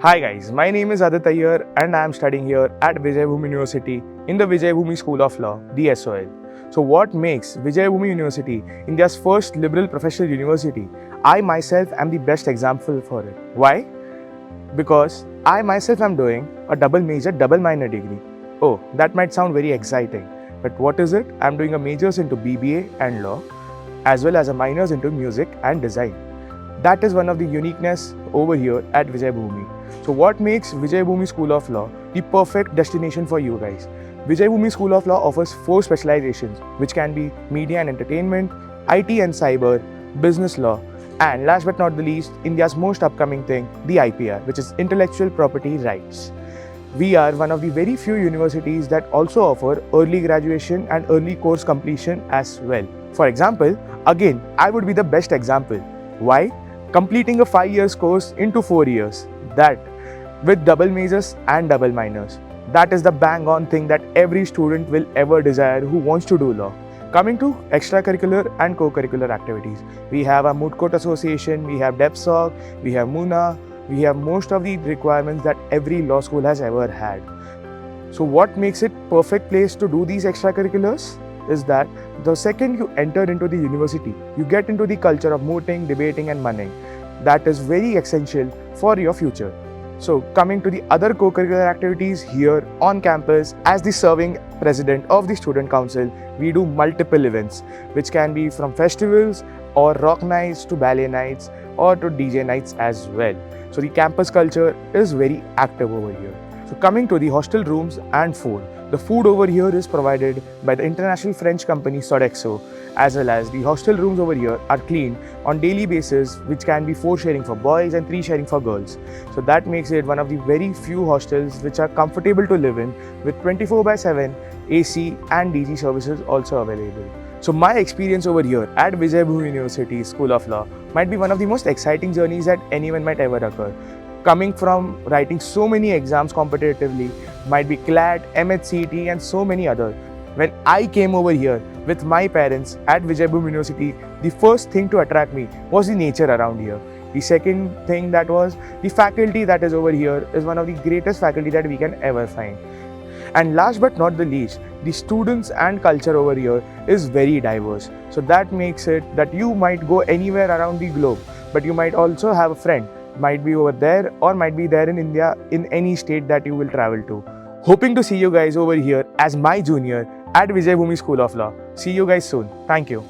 Hi guys, my name is Aditya here and I am studying here at Vijaybhoomi University in the Vijaybhoomi School of Law, VSOL. So what makes Vijaybhoomi University India's first liberal professional university? I myself am the best example for it. Why? Because I myself am doing a double major, double minor degree. Oh, that might sound very exciting. But what is it? I am doing a majors into BBA and law as well as a minors into music and design. That is one of the uniqueness over here at Vijaybhoomi. So what makes Vijaybhoomi School of Law the perfect destination for you guys? Vijaybhoomi School of Law offers 4 specializations which can be media and entertainment, IT and cyber, business law, and last but not the least, India's most upcoming thing, the IPR, which is intellectual property rights. We are one of the very few universities that also offer early graduation and early course completion as well. For example, again, I would be the best example. Why? Completing a 5 years course into 4 years. That with double majors and double minors. That is the bang on thing that every student will ever desire who wants to do law. Coming to extracurricular and co-curricular activities, we have a Moot Court Association, we have DEPSOC, we have MUNA, we have most of the requirements that every law school has ever had. So what makes it perfect place to do these extracurriculars is that the second you enter into the university, you get into the culture of mooting, debating and moneying. That is very essential for your future. So coming to the other co-curricular activities here on campus, as the serving president of the student council, we do multiple events which can be from festivals or rock nights to ballet nights or to DJ nights as well. So the campus culture is very active over here. So coming to the hostel rooms and food. The food over here is provided by the international French company Sodexo, as well as the hostel rooms over here are cleaned on daily basis, which can be 4 sharing for boys and 3 sharing for girls. So that makes it one of the very few hostels which are comfortable to live in with 24/7 AC and DG services also available. So my experience over here at Vijaybhoomi University School of Law might be one of the most exciting journeys that anyone might ever occur. Coming from writing so many exams competitively, might be CLAT, MHCT and so many others. When I came over here with my parents at Vijaybhoomi University, the first thing to attract me was the nature around here. The second thing that was the faculty that is over here is one of the greatest faculty that we can ever find. And last but not the least, the students and culture over here is very diverse. So that makes it that you might go anywhere around the globe, but you might also have a friend, might be over there or might be there in India in any state that you will travel to. Hoping to see you guys over here as my junior at Vijaybhoomi School of Law. See you guys soon. Thank you.